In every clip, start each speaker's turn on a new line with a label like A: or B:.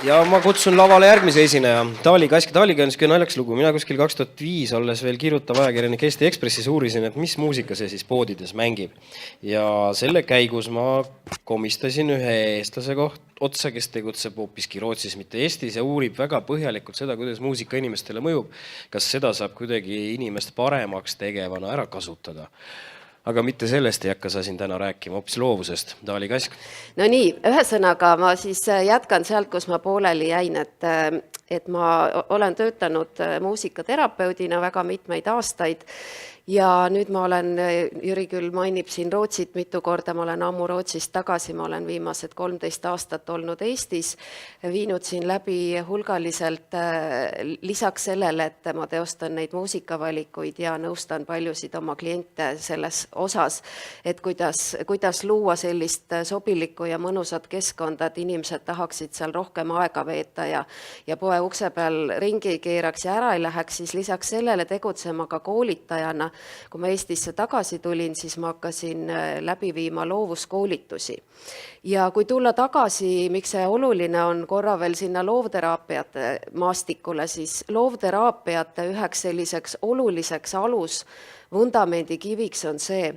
A: Ja ma kutsun lavale järgmise esineja. Taali Kask. Taaliga on niisugune naljakas lugu. Mina kuskil 2005 olles veel kirjutav ajakirjanik Eesti Ekspressis uurisin, et mis muusika see siis poodides mängib. Ja selle käigus ma komistasin ühe eestlase otsa, kes tegutseb hoopiski Rootsis, mitte Eestis, ja uurib väga põhjalikult seda, kuidas muusika inimestele mõjub. Kas seda saab kuidagi inimest paremaks tegevana ära kasutada? Aga mitte sellest ei hakka sa siin täna rääkima, hoopis loovusest. Taali Kask.
B: No nii, ühesõnaga ma siis jätkan sealt, kus ma pooleli jäin, et ma olen töötanud muusikaterapeudina väga mitmeid aastaid ja nüüd ma olen, Jüri küll mainib siin Rootsit mitu korda, ma olen ammu Rootsist tagasi, ma olen viimased 13 aastat olnud Eestis, viinud siin läbi hulgaliselt lisaks sellele, et ma teostan neid muusikavalikuid ja nõustan paljusid oma kliente selles osas, et kuidas luua sellist sobilikku ja mõnusat keskkonda, et inimesed tahaksid seal rohkem aega veeta ja poe ukse peal ringi ei keeraks ja ära ei läheks, siis lisaks sellele tegutsema ka koolitajana. Kui ma Eestisse tagasi tulin, siis ma hakkasin läbi viima loovuskoolitusi. Ja kui tulla tagasi, miks see oluline on korra veel sinna loovteraapiate maastikule, siis loovteraapiate üheks selliseks oluliseks vundamendi kiviks on see,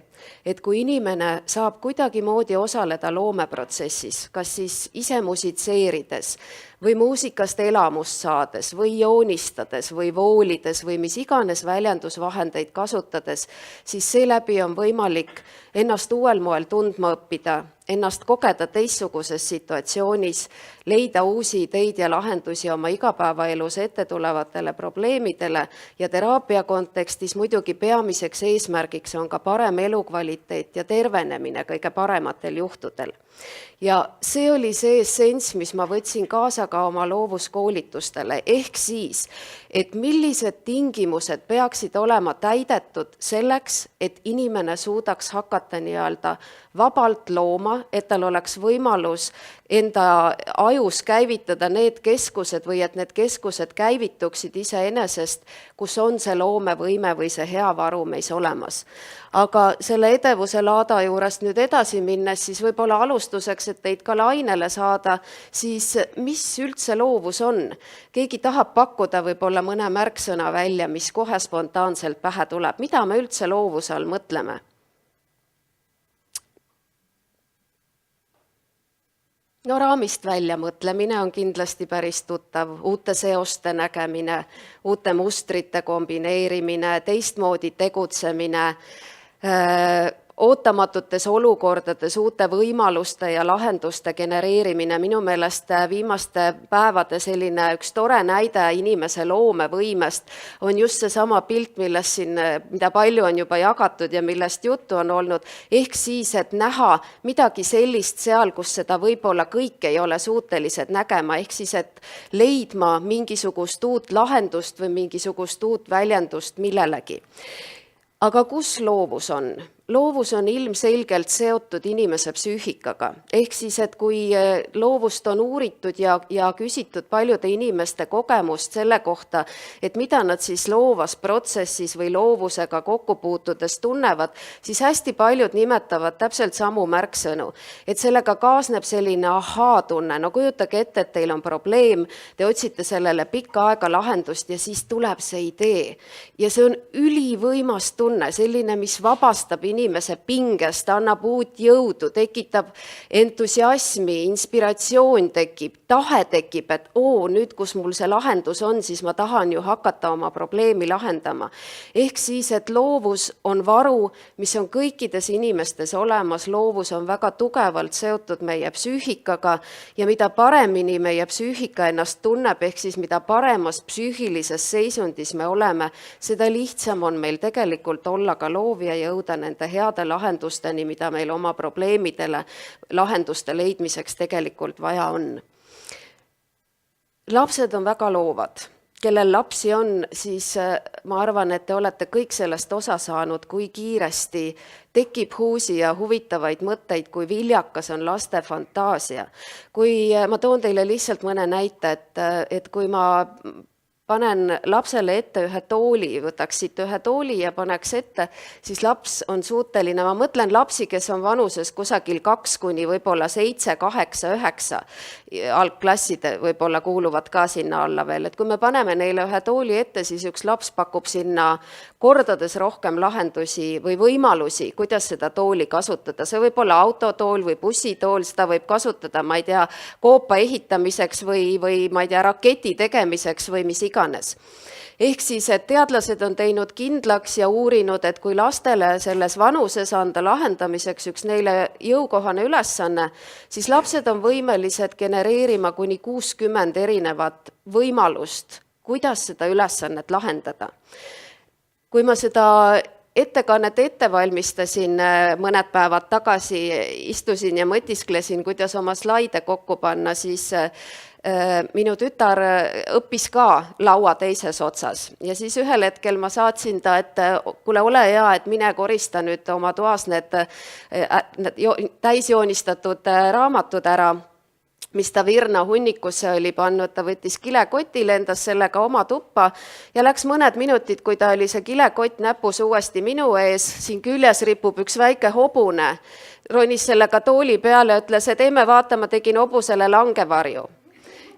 B: et kui inimene saab kuidagimoodi osaleda loomeprotsessis, kas siis ise musitseerides või muusikast elamust saades või joonistades või voolides või mis iganes väljendusvahendeid kasutades, siis seeläbi on võimalik ennast uuel moel tundma õppida, ennast kogeda teistsuguses situatsioonis, leida uusi ideid ja lahendusi oma igapäevaelus ette tulevatele probleemidele ja teraapia kontekstis muidugi peamiseks eesmärgiks on ka parem elukvaliteet ja tervenemine kõige parematel juhtudel. Ja see oli see essents, mis ma võtsin kaasa ka oma loovuskoolitustele, ehk siis, et millised tingimused peaksid olema täidetud selleks, et inimene suudaks hakata nii-öelda vabalt looma, et tal oleks võimalus enda ajus käivitada need keskused või et need keskused käivituksid iseenesest, kus on see loomevõime või see hea varu meis olemas. Aga selle edevuse laada juurest nüüd edasi minnes, siis võib-olla alustuseks, et teid ka lainele saada, siis mis üldse loovus on? Keegi tahab pakkuda võib-olla mõne märksõna välja, mis kohe spontaanselt pähe tuleb. Mida me üldse loovuse all mõtleme? No raamist välja mõtlemine on kindlasti päris tuttav, uute seoste nägemine, uute mustrite kombineerimine, teistmoodi tegutsemine, ootamatutes olukordades uute võimaluste ja lahenduste genereerimine. Minu meelest viimaste päevade selline üks tore näide inimese loomevõimest on just seesama pilt, mida palju on juba jagatud ja millest juttu on olnud, ehk siis, et näha midagi sellist seal, kus seda võib-olla kõik ei ole suutelised nägema, ehk siis, et leidma mingisugust uut lahendust või mingisugust uut väljendust millelegi. Aga kus loovus on? Loovus on ilmselgelt seotud inimese psüühikaga. Ehk siis, et kui loovust on uuritud ja küsitud paljude inimeste kogemust selle kohta, et mida nad siis loovas protsessis või loovusega kokku puutudes tunnevad, siis hästi paljud nimetavad täpselt samu märksõnu. Et sellega kaasneb selline ahaa-tunne. No kujutage ette, et teil on probleem, te otsite sellele pikka aega lahendust ja siis tuleb see idee. Ja see on ülivõimas tunne, selline, mis vabastab inimese pingest, annab uut jõudu, tekitab entusiasmi, inspiratsioon tekib, tahe tekib, et nüüd, kus mul see lahendus on, siis ma tahan ju hakata oma probleemi lahendama. Ehk siis, et loovus on varu, mis on kõikides inimestes olemas, loovus on väga tugevalt seotud meie psüühikaga ja mida paremini meie psüühika ennast tunneb, ehk siis mida paremas psüühilises seisundis me oleme, seda lihtsam on meil tegelikult olla ka loov ja jõuda nende heade lahendusteni, mida meil oma probleemidele lahenduste leidmiseks tegelikult vaja on. Lapsed on väga loovad. Kellel lapsi on, siis ma arvan, et te olete kõik sellest osa saanud, kui kiiresti tekib uusi ja huvitavaid mõtteid, kui viljakas on laste fantaasia. Kui ma toon teile lihtsalt mõne näite, et kui ma panen lapsele ette ühe tooli, võtaks siit ühe tooli ja paneks ette, siis laps on suuteline, ma mõtlen lapsi, kes on vanuses kusagil 2 kuni võib-olla 7, 8, 9, algklasside võib-olla kuuluvad ka sinna alla veel, et kui me paneme neile ühe tooli ette, siis üks laps pakub sinna kordades rohkem lahendusi või võimalusi, kuidas seda tooli kasutada. See võib olla autotool või bussitool, seda võib kasutada, ma ei tea, koopa ehitamiseks või ma ei tea, raketi tegemiseks või mis iganes. Ehk siis, et teadlased on teinud kindlaks ja uurinud, et kui lastele selles vanuses anda lahendamiseks üks neile jõukohane ülesanne, siis lapsed on võimelised genereerima kuni 60 erinevat võimalust, kuidas seda ülesannet lahendada. Kui ma seda ettekannet ette valmistasin mõned päevad tagasi, istusin ja mõtisklesin, kuidas oma slaide kokku panna, siis minu tütar õppis ka laua teises otsas ja siis ühel hetkel ma saatsin ta, et kuule, ole hea, et mine korista nüüd oma toas need täisjoonistatud raamatud ära, mis ta virna hunnikusse oli pannud, ta võttis kilekoti, lendas sellega oma tuppa ja läks mõned minutid, kui ta oli see kilekott näpus uuesti minu ees, siin küljes ripub üks väike hobune, ronis sellega tooli peale, ütles, et ei me vaata, ma tegin hobusele langevarju.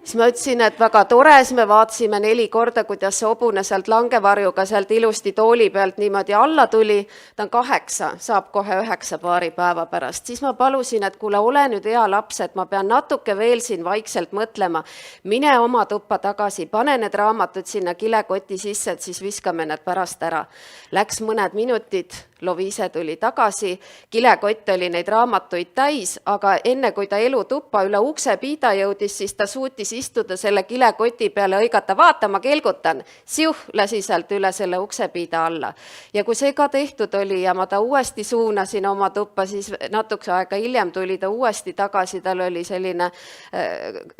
B: Siis ma ütlesin, et väga tore, siis me vaatasime 4 korda, kuidas see hobune sealt langevarjuga sealt ilusti tooli pealt niimoodi alla tuli. Ta on 8, saab kohe 9 paari päeva pärast. Siis ma palusin, et kuule, ole nüüd hea laps, et ma pean natuke veel siin vaikselt mõtlema. Mine oma tuppa tagasi, pane need raamatud sinna kilekoti sisse, et siis viskame need pärast ära. Läks mõned minutid, Loviise tuli tagasi, kilekott oli neid raamatuid täis, aga enne kui ta elutuppa üle ukse piida jõudis, siis ta suutis istuda selle kilekoti peale, õigata, vaata, ma kelgutan, siuh, lasi sealt üle selle uksepiida alla. Ja kui see ka tehtud oli ja ma ta uuesti suunasin oma tuppa, siis natuke aega hiljem tuli ta uuesti tagasi, tal oli selline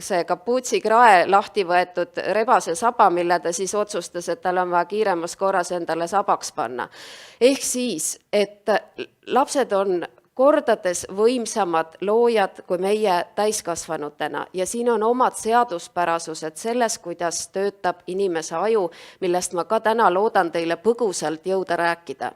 B: see kapuutsi krae lahti võetud rebase saba, mille ta siis otsustas, et tal on vaja kiiremas korras endale sabaks panna. Ehk siis, et lapsed on kordades võimsamad loojad kui meie täiskasvanutena ja siin on omad seaduspärasused selles, kuidas töötab inimese aju, millest ma ka täna loodan teile põgusalt jõuda rääkida.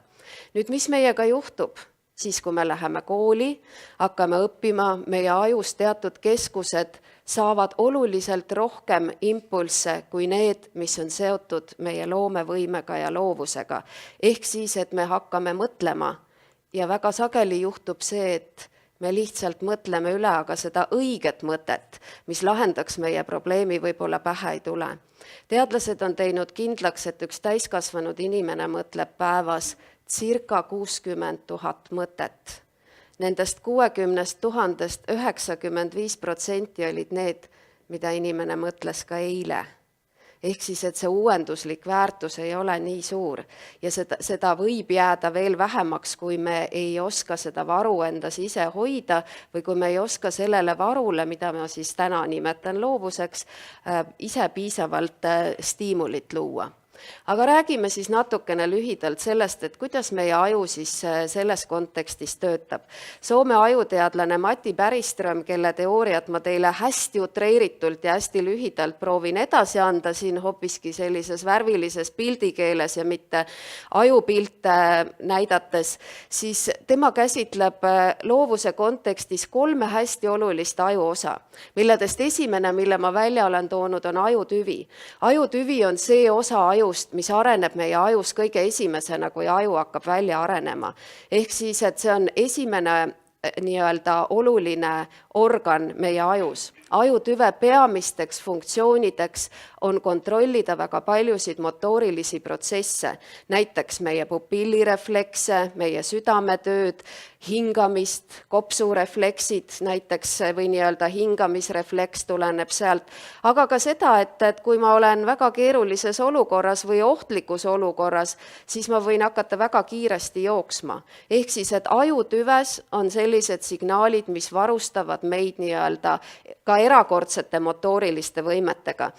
B: Nüüd, mis meiega juhtub? Siis, kui me läheme kooli, hakkame õppima, meie ajus teatud keskused saavad oluliselt rohkem impulsse kui need, mis on seotud meie loomevõimega ja loovusega. Ehk siis, et me hakkame mõtlema ja väga sageli juhtub see, et me lihtsalt mõtleme üle, aga seda õiget mõtet, mis lahendaks meie probleemi, võib-olla pähe ei tule. Teadlased on teinud kindlaks, et üks täiskasvanud inimene mõtleb päevas circa 60 000 mõtet. Nendest 60 000-st 95% olid need, mida inimene mõtles ka eile. Ehk siis, et see uuenduslik väärtus ei ole nii suur ja seda võib jääda veel vähemaks, kui me ei oska seda varu endas ise hoida või kui me ei oska sellele varule, mida ma siis täna nimetan loovuseks, ise piisavalt stiimulit luua. Aga räägime siis natukene lühidalt sellest, et kuidas meie aju siis selles kontekstis töötab. Soome ajuteadlane Matti Päriström, kelle teooriat ma teile hästi utreeritult ja hästi lühidalt proovin edasi anda siin hoopiski sellises värvilises pildikeeles ja mitte ajupilte näidates, siis tema käsitleb loovuse kontekstis 3 hästi olulist ajuosa, milledest esimene, mille ma välja olen toonud, on ajutüvi. Ajutüvi on see osa aju, mis areneb meie ajus kõige esimesena, kui aju hakkab välja arenema. Ehk siis, et see on esimene nii-öelda oluline organ meie ajus. Ajutüve peamisteks funktsioonideks on kontrollida väga paljusid motoorilisi protsesse, näiteks meie pupillireflekse, meie südametööd, hingamist, kopsurefleksid näiteks või nii-öelda hingamisrefleks tuleneb sealt, aga ka seda, et kui ma olen väga keerulises olukorras või ohtlikus olukorras, siis ma võin hakata väga kiiresti jooksma. Ehk siis, et ajutüves on sellised signaalid, mis varustavad meid nii-öelda ka erakordsete motooriliste võimetega.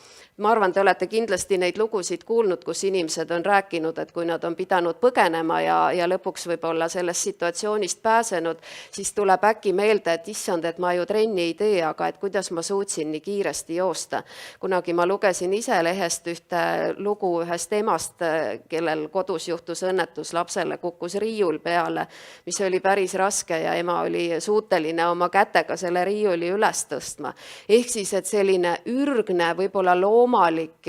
B: Ma arvan, te olete kindlasti neid lugusid kuulnud, kus inimesed on rääkinud, et kui nad on pidanud põgenema ja lõpuks võib-olla sellest situatsioonist pääsenud, siis tuleb äkki meelde, et issand, et ma ju trenni ei tee, aga et kuidas ma suutsin nii kiiresti joosta. Kunagi ma lugesin ise lehest ühte lugu ühest emast, kellel kodus juhtus õnnetus, lapsele kukkus riiul peale, mis oli päris raske ja ema oli suuteline oma kätega selle riiuli üles tõstma. Ehk siis, et selline ürgne, võib-olla loomalik,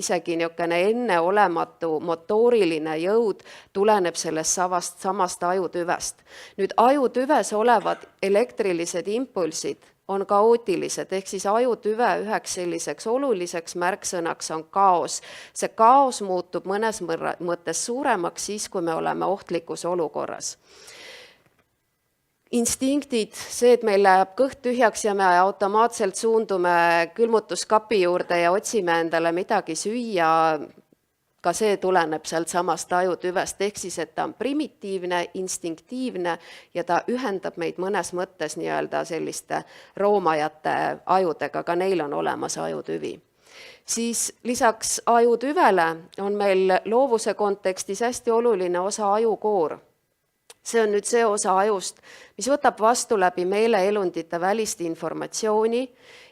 B: isegi niisugune enneolematu motooriline jõud tuleneb sellest samast ajutüvest. Nüüd ajutüves olevad elektrilised impulsid on kaootilised, ehk siis ajutüve üheks selliseks oluliseks märksõnaks on kaos. See kaos muutub mõnes mõttes suuremaks siis, kui me oleme ohtlikus olukorras. Instinktid, see, et meil läheb kõht tühjaks ja me automaatselt suundume külmutuskapi juurde ja otsime endale midagi süüa, ka see tuleneb sealt samast ajutüvest, ehk siis, et ta on primitiivne, instinktiivne ja ta ühendab meid mõnes mõttes nii-öelda selliste roomajate ajudega, ka neil on olemas ajutüvi. Siis lisaks ajutüvele on meil loovuse kontekstis hästi oluline osa ajukoor. See on nüüd see osa ajust, mis võtab vastu läbi meeleelundite välist informatsiooni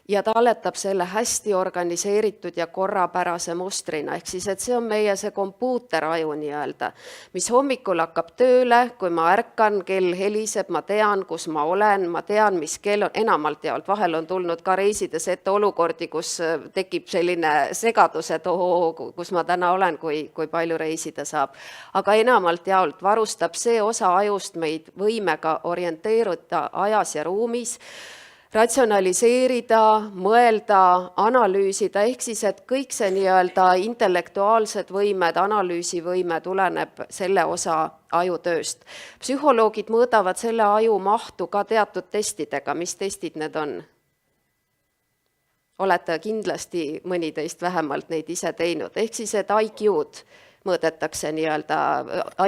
B: ja talletab selle hästi organiseeritud ja korrapärase mustrina. Ehk siis, et see on meie see kompuuteraju nii-öelda, mis hommikul hakkab tööle, kui ma ärkan, kell heliseb, ma tean, kus ma olen, ma tean, mis kell on, enamalt jaolt. Vahel on tulnud ka reisides ette olukordi, kus tekib selline segadus, et kus ma täna olen, kui palju reisida saab. Aga enamalt jaolt varustab see osa ajust meid võimega orienteeruda ajas ja ruumis, ratsionaliseerida, mõelda, analüüsida, ehk siis, et kõik see nii-öelda intellektuaalsed võimed, analüüsivõime tuleneb selle osa ajutööst. Psühholoogid mõõdavad selle aju mahtu ka teatud testidega. Mis testid need on? Olete kindlasti mõni teist vähemalt neid ise teinud. Ehk siis, et IQ-d mõõdetakse nii-öelda,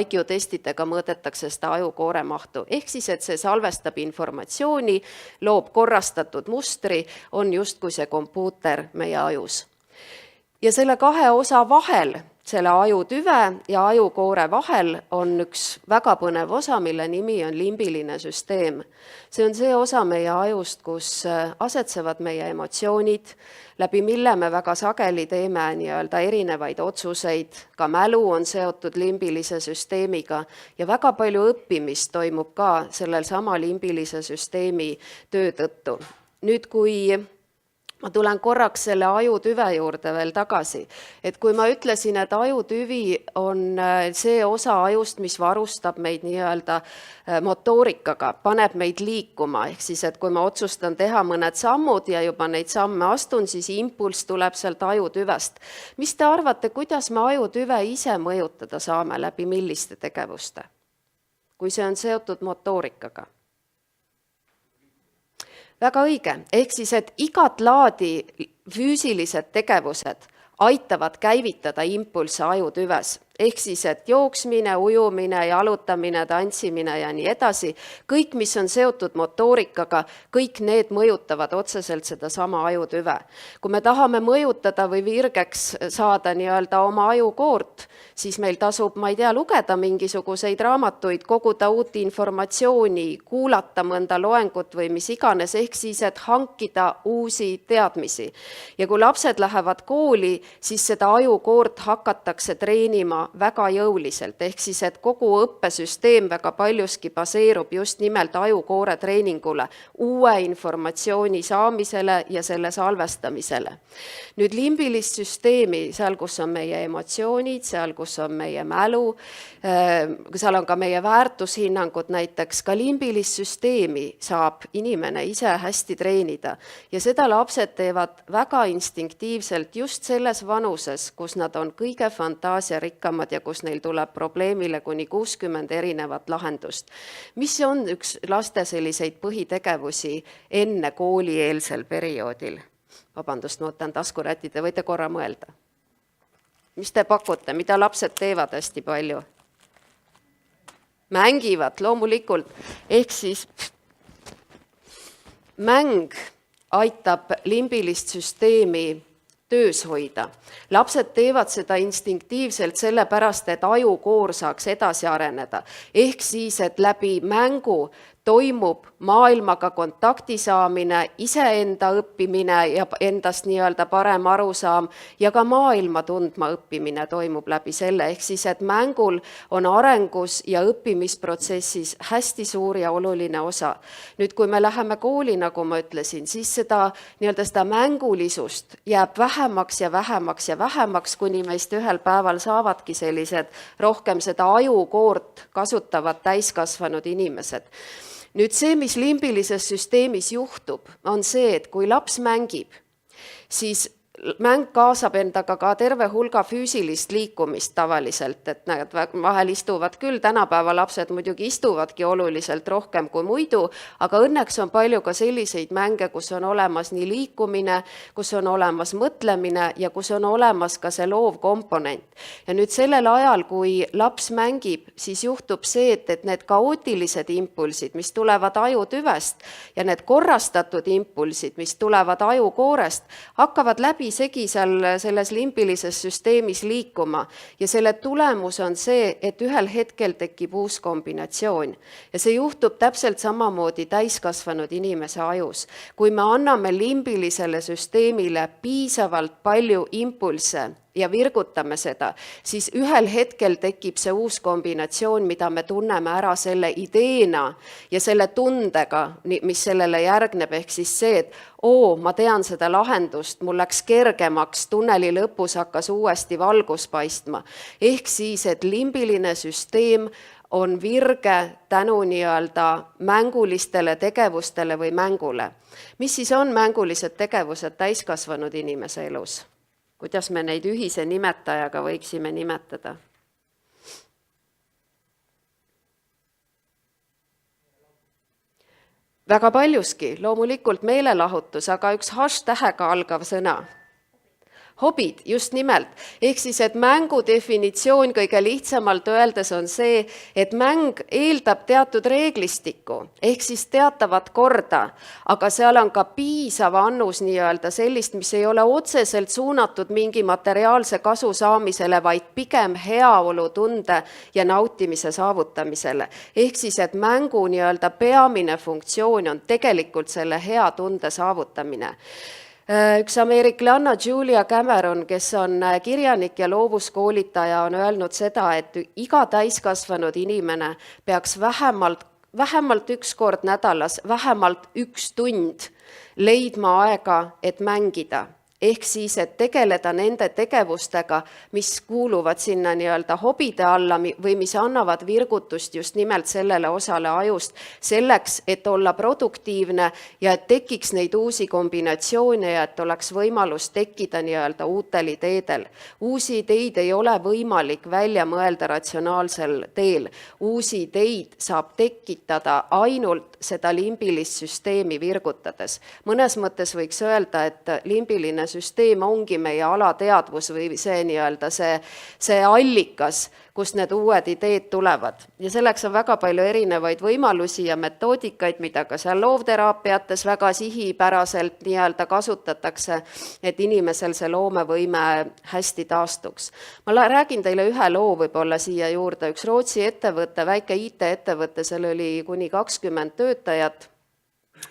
B: IQ-testidega mõõdetakse seda ajukoore mahtu. Ehk siis, et see salvestab informatsiooni, loob korrastatud mustri, on justkui see kompuuter meie ajus. Ja selle kahe osa vahel, selle ajutüve ja ajukoore vahel on üks väga põnev osa, mille nimi on limbiline süsteem. See on see osa meie ajust, kus asetsevad meie emotsioonid, läbi mille me väga sageli teeme nii-öelda erinevaid otsuseid, ka mälu on seotud limbilise süsteemiga ja väga palju õppimist toimub ka sellel sama limbilise süsteemi töö tõttu. Nüüd, kui ma tulen korraks selle ajutüve juurde veel tagasi, et kui ma ütlesin, et ajutüvi on see osa ajust, mis varustab meid nii-öelda motoorikaga, paneb meid liikuma, ehk siis, et kui ma otsustan teha mõned sammud ja juba neid samme astun, siis impulss tuleb sealt ajutüvest. Mis te arvate, kuidas me ajutüve ise mõjutada saame, läbi milliste tegevuste, kui see on seotud motoorikaga? Väga õige, ehk siis, et igat laadi füüsilised tegevused aitavad käivitada impulsse ajutüves. Ehk siis, et jooksmine, ujumine, jalutamine, tantsimine ja nii edasi, kõik, mis on seotud motoorikaga, kõik need mõjutavad otseselt seda sama ajutüve. Kui me tahame mõjutada või virgeks saada nii-öelda oma ajukoort, siis meil tasub, ma ei tea, lugeda mingisuguseid raamatuid, koguda uut informatsiooni, kuulata mõnda loengut või mis iganes, ehk siis, et hankida uusi teadmisi. Ja kui lapsed lähevad kooli, siis seda ajukoort hakatakse treenima väga jõuliselt, ehk siis, et kogu õppesüsteem väga paljuski baseerub just nimelt ajukoore treeningule, uue informatsiooni saamisele ja selle salvestamisele. Nüüd limbilist süsteemi, seal, kus on meie emotsioonid, seal, kus on meie mälu, seal on ka meie väärtushinnangud näiteks, ka limbilist süsteemi saab inimene ise hästi treenida ja seda lapsed teevad väga instinktiivselt just selles vanuses, kus nad on kõige fantaasiarikkamad ja kus neil tuleb probleemile kuni 60 erinevat lahendust. Mis on üks laste selliseid põhitegevusi enne koolieelsel perioodil? Vabandust, ma võtan taskuräti, te võite korra mõelda. Mis te pakute, mida lapsed teevad hästi palju? Mängivad loomulikult, ehk siis mäng aitab limbilist süsteemi töös hoida. Lapsed teevad seda instinktiivselt sellepärast, et ajukoor saaks edasi areneda. Ehk siis, et läbi mängu toimub maailmaga kontakti saamine, iseenda õppimine ja endast nii-öelda parem arusaam ja ka maailma tundma õppimine toimub läbi selle. Ehk siis, et mängul on arengus ja õppimisprotsessis hästi suur ja oluline osa. Nüüd, kui me läheme kooli, nagu ma ütlesin, siis seda mängulisust jääb vähemaks ja vähemaks ja vähemaks, kuni meist ühel päeval saavadki sellised rohkem seda ajukoort kasutavad täiskasvanud inimesed. Nüüd see, mis limbilises süsteemis juhtub, on see, et kui laps mängib, siis mäng kaasab endaga ka terve hulga füüsilist liikumist tavaliselt, et nad vahel istuvad küll, tänapäeva lapsed muidugi istuvadki oluliselt rohkem kui muidu, aga õnneks on palju ka selliseid mänge, kus on olemas nii liikumine, kus on olemas mõtlemine ja kus on olemas ka see loov komponent. Ja nüüd sellel ajal, kui laps mängib, siis juhtub see, et need kaootilised impulsid, mis tulevad ajutüvest ja need korrastatud impulsid, mis tulevad ajukoorest, hakkavad läbi segi selles limbilises süsteemis liikuma ja selle tulemus on see, et ühel hetkel tekib uus kombinatsioon. Ja see juhtub täpselt samamoodi täiskasvanud inimese ajus. Kui me anname limbilisele süsteemile piisavalt palju impulse ja virgutame seda, siis ühel hetkel tekib see uus kombinatsioon, mida me tunneme ära selle ideena ja selle tundega, mis sellele järgneb, ehk siis see, et ma tean seda lahendust, mul läks kergemaks, tunneli lõpus hakkas uuesti valgus paistma. Ehk siis, et limbiline süsteem on virge tänu nii-öelda mängulistele tegevustele või mängule. Mis siis on mängulised tegevused täiskasvanud inimese elus? Kuidas me neid ühise nimetajaga võiksime nimetada? Väga paljuski, loomulikult meelelahutus, aga üks hash-tähega algav sõna. Hobid, just nimelt. Ehk siis, et mängu definitsioon kõige lihtsamalt öeldes on see, et mäng eeldab teatud reeglistikku, ehk siis teatavat korda, aga seal on ka piisav annus nii-öelda sellist, mis ei ole otseselt suunatud mingi materiaalse kasu saamisele, vaid pigem heaolu tunde ja nautimise saavutamisele. Ehk siis, et mängu nii-öelda peamine funktsioon on tegelikult selle hea tunde saavutamine. Üks ameeriklanna Julia Cameron, kes on kirjanik ja loovuskoolitaja, on öelnud seda, et iga täiskasvanud inimene peaks vähemalt üks kord nädalas, vähemalt 1 tund leidma aega, et mängida. Ehk siis, et tegeleda nende tegevustega, mis kuuluvad sinna nii-öelda hobide alla või mis annavad virgutust just nimelt sellele osale ajust, selleks, et olla produktiivne ja et tekiks neid uusi kombinatsioone ja et oleks võimalus tekkida nii-öelda uutel ideedel. Uusi ideid ei ole võimalik välja mõelda ratsionaalsel teel. Uusi ideid saab tekitada ainult seda limbilist süsteemi virgutades. Mõnes mõttes võiks öelda, et limbiline süsteem ongi meie alateadvus või see nii-öelda see allikas, kust need uued ideed tulevad. Ja selleks on väga palju erinevaid võimalusi ja metoodikaid, mida ka seal loovteraapiates väga sihipäraselt nii-öelda kasutatakse, et inimesel see loomevõime hästi taastuks. Ma räägin teile ühe loo võib-olla siia juurde. Üks Rootsi ettevõte, väike IT-ettevõte, seal oli kuni 20 töötajat,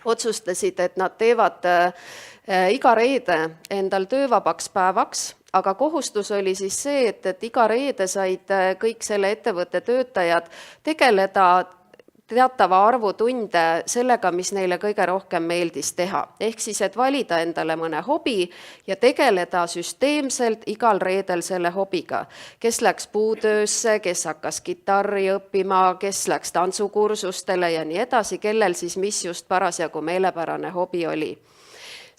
B: otsustasid, et nad teevad iga reede endal töövabaks päevaks, aga kohustus oli siis see, et iga reede said kõik selle ettevõtte töötajad tegeleda teatava arvu tunde sellega, mis neile kõige rohkem meeldis teha. Ehk siis, et valida endale mõne hobi ja tegeleda süsteemselt igal reedel selle hobiga. Kes läks puutöösse, kes hakkas kitarri õppima, kes läks tantsukursustele ja nii edasi, kellel siis mis just parasjagu meelepärane hobi oli.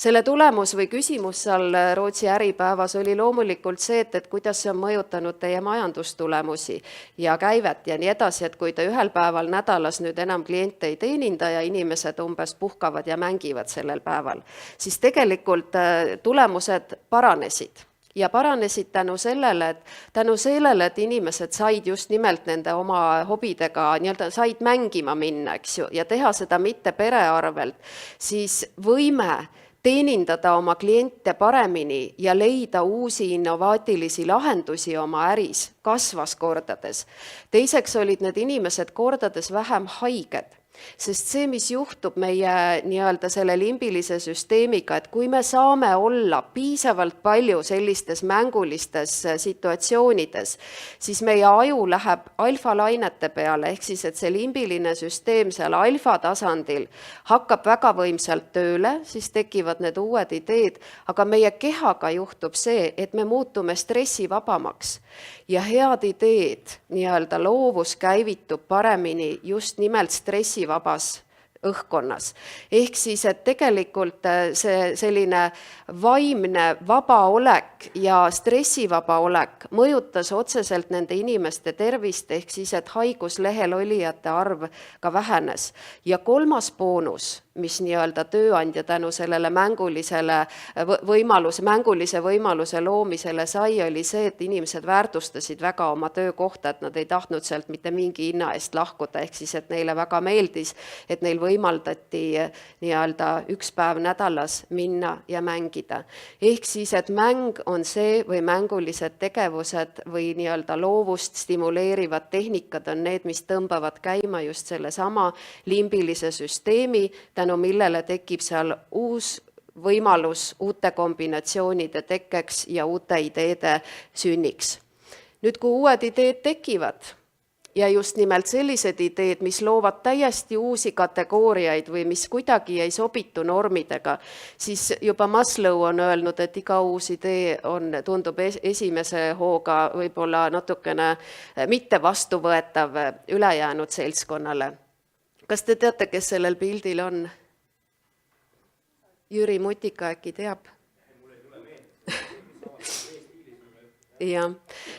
B: Selle tulemus või küsimus seal Rootsi Äripäevas oli loomulikult see, et kuidas see on mõjutanud teie majandustulemusi ja käivet ja nii edasi, et kui te ühel päeval nädalas nüüd enam kliente ei teeninda ja inimesed umbes puhkavad ja mängivad sellel päeval, siis tegelikult tulemused paranesid. Ja paranesid tänu sellele, et inimesed said just nimelt nende oma hobidega, nii-öelda said mängima minna, eks ju, ja teha seda mitte pere arvelt, siis võime teenindada oma kliente paremini ja leida uusi innovaatilisi lahendusi oma äris, kasvas kordades. Teiseks olid need inimesed kordades vähem haiged. Sest see, mis juhtub meie nii-öelda selle limbilise süsteemiga, et kui me saame olla piisavalt palju sellistes mängulistes situatsioonides, siis meie aju läheb alfalainete peale, ehk siis, et see limbiline süsteem seal alfa tasandil hakkab väga võimsalt tööle, siis tekivad need uued ideed, aga meie kehaga juhtub see, et me muutume stressivabamaks ja head ideed, nii-öelda loovus käivitub paremini just nimelt stressivabas õhkkonnas. Ehk siis, et tegelikult see selline vaimne vaba olek ja stressivaba olek mõjutas otseselt nende inimeste tervist, ehk siis, et haiguslehel olijate arv ka vähenes. Ja kolmas boonus, mis nii-öelda tööandja tänu sellele mängulise võimaluse loomisele sai, oli see, et inimesed väärtustasid väga oma töökohta, et nad ei tahtnud sealt mitte mingi hinna eest lahkuda, ehk siis, et neile väga meeldis, et neil võimaldati nii-öelda üks päev nädalas minna ja mängida. Ehk siis, et mäng on see või mängulised tegevused või nii-öelda loovust stimuleerivad tehnikad on need, mis tõmbavad käima just selle sama limbilise süsteemi, tänu millele tekib seal uus võimalus uute kombinatsioonide tekkeks ja uute ideede sünniks. Nüüd, kui uued ideed tekivad ja just nimelt sellised ideed, mis loovad täiesti uusi kategooriaid või mis kuidagi ei sobitu normidega, siis juba Maslow on öelnud, et iga uus idee tundub esimese hooga võib-olla natukene mitte vastuvõetav ülejäänud seltskonnale. Kas te teate, kes sellel pildil on? Jüri Mutika äkki teab? Ja.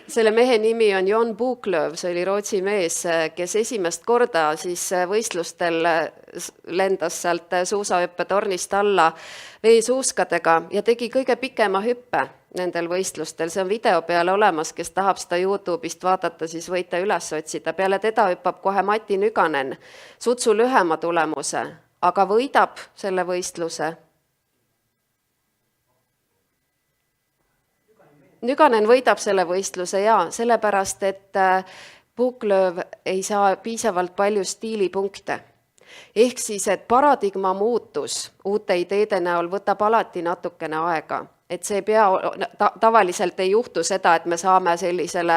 B: Selle mehe nimi on Jon Buklöv, see oli Rootsi mees, kes esimest korda siis võistlustel lendas sealt suusahüppetornist alla veesuuskadega ja tegi kõige pikema hüppe nendel võistlustel. See on video peale olemas, kes tahab seda YouTube'ist vaadata, siis võite üles otsida. Peale teda hüppab kohe Mati Nüganen sutsu lühema tulemuse, aga võidab selle võistluse. Nüganen võidab selle võistluse sellepärast, et Buklöv ei saa piisavalt palju stiilipunkte. Ehk siis, et paradigma muutus uute ideede näol võtab alati natukene aega. Et see tavaliselt ei juhtu seda, et me saame sellisele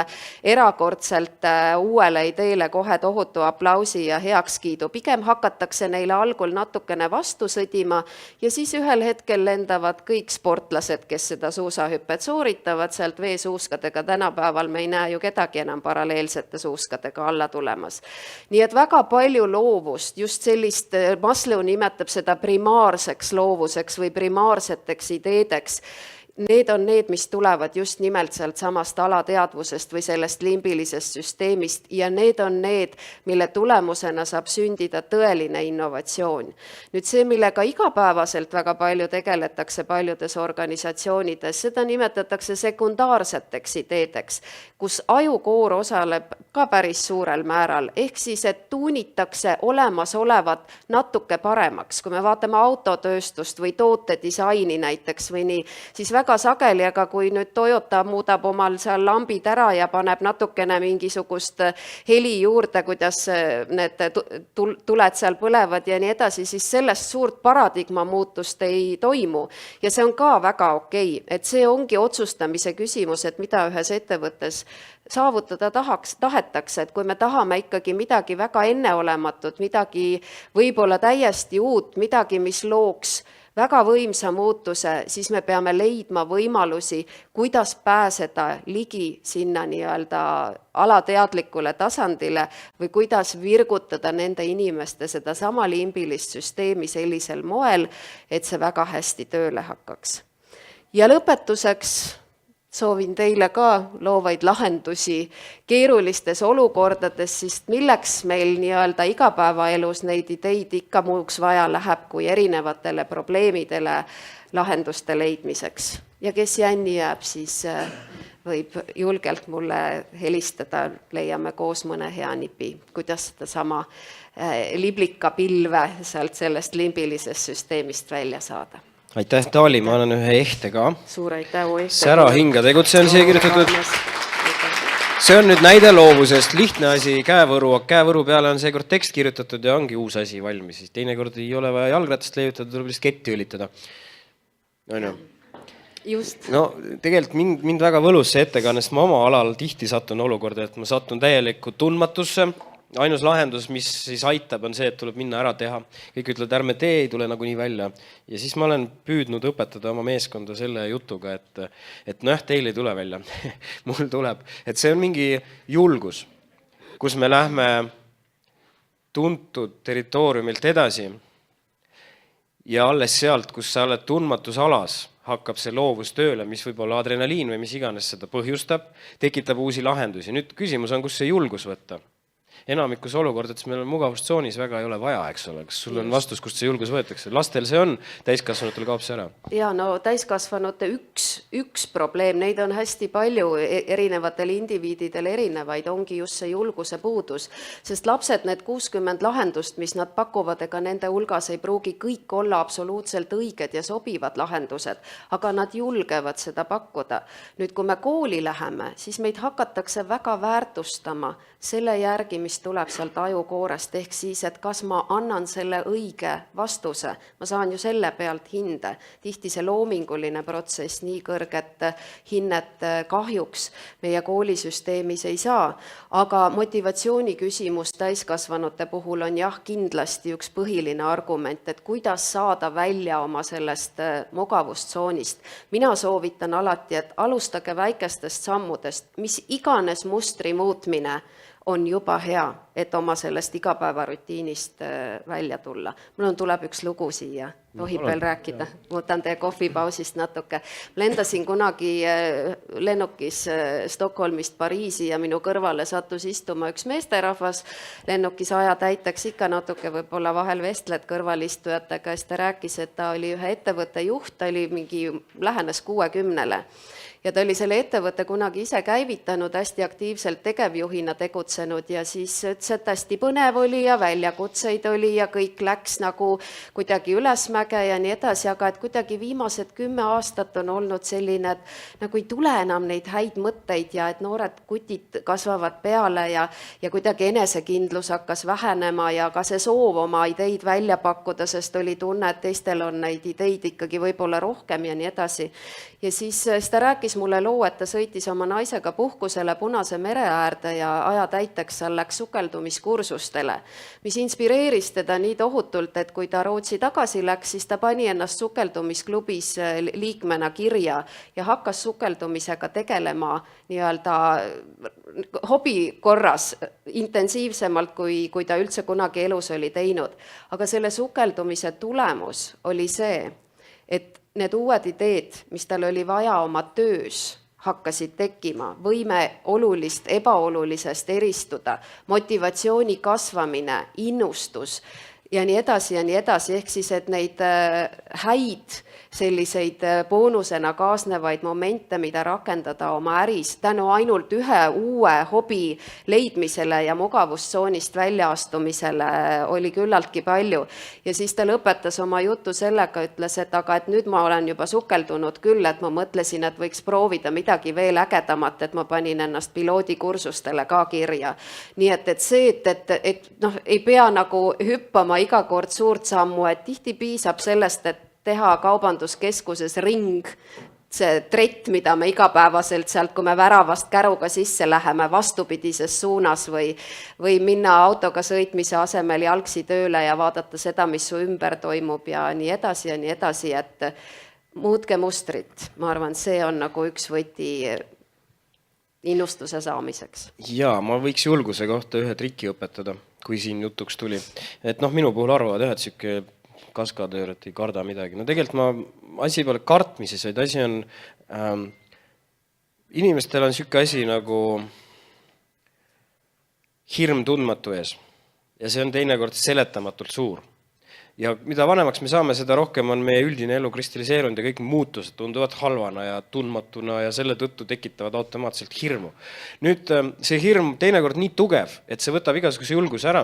B: erakordselt uuele ideele kohe tohutu aplausi ja heakskiidu. Pigem hakatakse neile algul natukene vastu sõdima ja siis ühel hetkel lendavad kõik sportlased, kes seda suusahüppet sooritavad sealt veesuuskadega. Tänapäeval me ei näe ju kedagi enam paralleelsete suuskadega alla tulemas. Nii et väga palju loovust, just sellist, Maslow nimetab seda primaarseks loovuseks või primaarseteks ideedeks. Need on need, mis tulevad just nimelt sealt samast alateadvusest või sellest limbilisest süsteemist ja need on need, mille tulemusena saab sündida tõeline innovatsioon. Nüüd see, millega igapäevaselt väga palju tegeletakse paljudes organisatsioonides, seda nimetatakse sekundaarseteks ideedeks, kus ajukoor osaleb ka päris suurel määral, ehk siis, et tuunitakse olemasolevat natuke paremaks. Kui me vaatame autotööstust või tootedisaini näiteks või nii, siis väga sageli, aga kui nüüd Toyota muudab omal seal lambid ära ja paneb natukene mingisugust heli juurde, kuidas need tuled seal põlevad ja nii edasi, siis sellest suurt paradigma muutust ei toimu. Ja see on ka väga okei, et see ongi otsustamise küsimus, et mida ühes ettevõttes saavutada tahetakse, et kui me tahame ikkagi midagi väga enneolematut, midagi võib-olla täiesti uut, midagi, mis looks väga võimsa muutuse, siis me peame leidma võimalusi, kuidas pääseda ligi sinna nii-öelda alateadlikule tasandile või kuidas virgutada nende inimeste seda sama limbilist süsteemi sellisel moel, et see väga hästi tööle hakkaks. Ja lõpetuseks soovin teile ka loovaid lahendusi keerulistes olukordades, sest milleks meil nii-öelda igapäevaelus neid ideid ikka muuks vaja läheb kui erinevatele probleemidele lahenduste leidmiseks. Ja kes jänni jääb, siis võib julgelt mulle helistada, leiame koos mõne hea nipi, kuidas seda sama liblika pilve sealt sellest limbilisest süsteemist välja saada.
A: aitäh, Taali, ma annan ühe ehte ka.
B: Suur aitäh,
A: Sära hinga tegutsen siia kirjutatud. See on nüüd näide loovusest, lihtne asi, käevõru peale on seekord tekst kirjutatud ja ongi uus asi valmis. Siis teinekord ei ole vaja jalgratast leiutada, tuleb lihtsalt ketti ülitada.
B: Just.
A: No tegelikult mind väga võlus see ettekanne, sest ma oma alal tihti satun olukorda, et ma satun täielikku tundmatusse. Ainus lahendus, mis siis aitab, on see, et tuleb minna ära teha. Kõik ütlevad, ärme tee, ei tule nagunii välja. Ja siis ma olen püüdnud õpetada oma meeskonda selle jutuga, et teil ei tule välja. Mul tuleb. Et see on mingi julgus, kus me lähme tuntud territooriumilt edasi ja alles sealt, kus sa oled tundmatusalas, hakkab see loovus tööle, mis võib olla adrenaliin või mis iganes seda põhjustab, tekitab uusi lahendusi. Nüüd küsimus on, kus see julgus võtta. Enamikus olukordades meil on mugavustsoonis väga ei ole vaja, eks ole. Kas sul on vastus, kust see julgus võetakse? Lastel see on, täiskasvanutel kaob see ära.
B: Ja no täiskasvanute üks probleem, neid on hästi palju erinevatel indiviididel erinevaid, ongi just see julguse puudus. Sest lapsed, need 60 lahendust, mis nad pakuvad, ega nende hulgas ei pruugi kõik olla absoluutselt õiged ja sobivad lahendused, aga nad julgevad seda pakkuda. Nüüd, kui me kooli läheme, siis meid hakatakse väga väärtustama selle järgi, mis tuleb sealt ajukoorest, ehk siis, et kas ma annan selle õige vastuse. Ma saan ju selle pealt hinde. Tihti see loominguline protsess nii kõrget hinnet kahjuks meie koolisüsteemis ei saa. Aga motivatsiooni küsimus täiskasvanute puhul on jah kindlasti üks põhiline argument, et kuidas saada välja oma sellest mugavustsoonist. Mina soovitan alati, et alustage väikestest sammudest, mis iganes mustri muutmine on juba hea, et oma sellest igapäevarutiinist välja tulla. Mul tuleb üks lugu siia, tohib veel rääkida. Võtan teie kohvipausist natuke. Lendasin kunagi lennukis Stockholmist Pariisi ja minu kõrvale sattus istuma üks meesterahvas. Lennukis aja täiteks ikka natuke võib-olla vahel vestled kõrvalistujatega, kes ta rääkis, et ta oli ühe ettevõtte juht, ta oli lähenes 60-le. Ja ta oli selle ettevõtte kunagi ise käivitanud, hästi aktiivselt tegevjuhina tegutsenud ja siis ütles, et hästi põnev oli ja väljakutseid oli ja kõik läks nagu kuidagi ülesmäge ja nii edasi, aga et kuidagi viimased 10 aastat on olnud selline, et nagu ei tule enam neid häid mõtteid ja et noored kutid kasvavad peale ja kuidagi enesekindlus hakkas vähenema ja ka see soov oma ideid välja pakkuda, sest oli tunne, et teistel on neid ideid ikkagi võib-olla rohkem ja nii edasi. Ja siis ta rääkis mulle loo, et ta sõitis oma naisega puhkusele Punase mere äärde ja aja täiteks seal läks sukeldumiskursustele, mis inspireeris teda nii tohutult, et kui ta Rootsi tagasi läks, siis ta pani ennast sukeldumisklubis liikmena kirja ja hakkas sukeldumisega tegelema nii-öelda hobi korras intensiivsemalt, kui ta üldse kunagi elus oli teinud. Aga selle sukeldumise tulemus oli see, et need uued ideed, mis tal oli vaja oma töös, hakkasid tekkima, võime olulist ebaolulisest eristuda, motivatsiooni kasvamine, innustus ja nii edasi, ehk siis, et neid häid selliseid boonusena kaasnevaid momente, mida rakendada oma äris, tänu ainult ühe uue hobi leidmisele ja mugavustsoonist väljaastumisele oli küllaltki palju. Ja siis ta lõpetas oma jutu sellega, ütles, et aga et nüüd ma olen juba sukeldunud küll, et ma mõtlesin, et võiks proovida midagi veel ägedamat, et ma panin ennast piloodikursustele ka kirja. Nii et see, et ei pea nagu hüppama iga kord suurt sammu, et tihti piisab sellest, et teha kaubanduskeskuses ring, see trett, mida me igapäevaselt sealt, kui me väravast käruga sisse läheme vastupidises suunas või minna autoga sõitmise asemel jalgsi tööle ja vaadata seda, mis su ümber toimub ja nii edasi, et muutke mustrit. Ma arvan, see on nagu üks võti innustuse saamiseks.
A: Jaa, ma võiks julguse kohta ühe triki õpetada, kui siin jutuks tuli. Et minu puhul arvavad ühed siuke kaskadöör, et ei karda midagi. No tegelikult asi pole kartmises, vaid asi on, inimestel on siuke asi nagu hirm tundmatu ees. Ja see on teinekord seletamatult suur. Ja mida vanemaks me saame, seda rohkem on meie üldine elu kristalliseerunud ja kõik muutused tunduvad halvana ja tundmatuna ja selle tõttu tekitavad automaatselt hirmu. Nüüd see hirm teinekord nii tugev, et see võtab igasuguse julguse ära.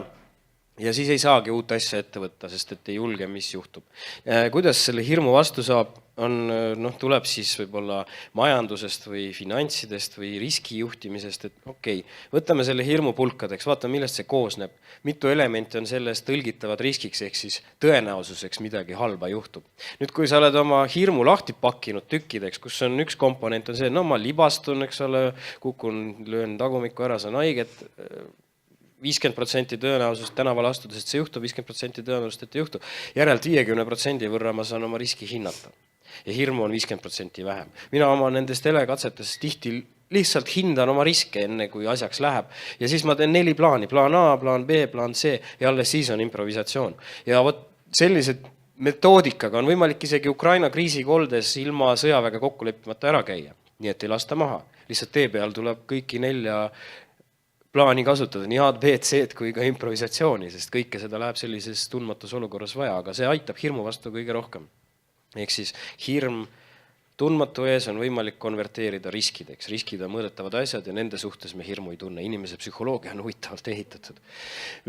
A: ja siis ei saagi uut asja ette võtta, sest et ei julge, mis juhtub. Kuidas selle hirmu vastu saab, tuleb siis võib-olla majandusest või finantsidest või riskijuhtimisest, et okei, võtame selle hirmu pulkadeks, vaatame, millest see koosneb. Mitu elementi on sellest tõlgitavad riskiks, ehk siis tõenäosuseks midagi halba juhtub. Nüüd, kui sa oled oma hirmu lahti pakkinud tükkideks, kus on üks komponent on see, no ma libastun, eks ole, kukun, löön tagumikku ära, saan haiget, 50% tõenäosust tänaval astudes, et see juhtub, 50% tõenäosust, et ei juhtu. Järelt 50% võrra ma saan oma riski hinnata. Ja hirmu on 50% vähem. Mina oma nendest telekatsetes tihti lihtsalt hindan oma riske enne, kui asjaks läheb. Ja siis ma teen 4 plaani. Plaan A, plaan B, plaan C ja alles siis on improvisatsioon. Ja vot sellised metoodikaga on võimalik isegi Ukraina kriisikoldes ilma sõjaväega kokku leppimata ära käia. Nii et ei lasta maha. Lihtsalt tee peal tuleb kõiki 4 plaani kasutada, nii A-d, B-d, C-d kui ka improvisatsiooni, sest kõike seda läheb sellises tundmatus olukorras vaja, aga see aitab hirmu vastu kõige rohkem. Ehk siis hirm tundmatu ees on võimalik konverteerida riskideks. Riskid on mõõdetavad asjad ja nende suhtes me hirmu ei tunne. Inimese psühholoogia on huvitavalt ehitatud.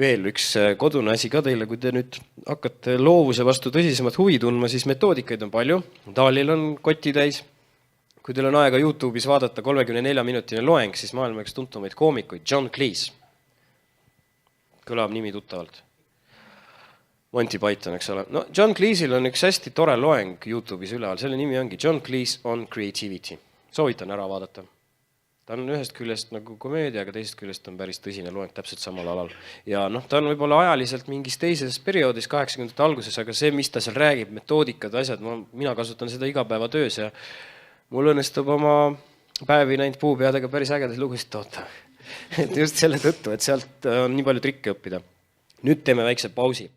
A: Veel üks kodune asi ka teile, kui te nüüd hakkate loovuse vastu tõsisemat huvi tundma, siis metoodikaid on palju. Dalil on koti täis. Kui teil on aega YouTube'is vaadata 34-minutine loeng, siis maailma üks tuntumaid koomikuid, John Cleese. Kõlab nimi tuttavalt. Monty Python, eks ole. No, John Cleese'il on üks hästi tore loeng YouTube'is üleval. Selle nimi ongi John Cleese on Creativity. Soovitan ära vaadata. Ta on ühest küljest nagu komöödia, aga teisest küljest on päris tõsine loeng täpselt samal alal. Ja ta on võib-olla ajaliselt mingis teises perioodis, 80-ndate alguses, aga see, mis ta seal räägib, metoodikad, asjad, mina kasutan seda igapäevatöös ja mul õnnestub oma päevi näinud puupeadega päris ägedaid lugusid toota. Et just selle tõttu, et sealt on nii palju trikke õppida. Nüüd teeme väikse pausi.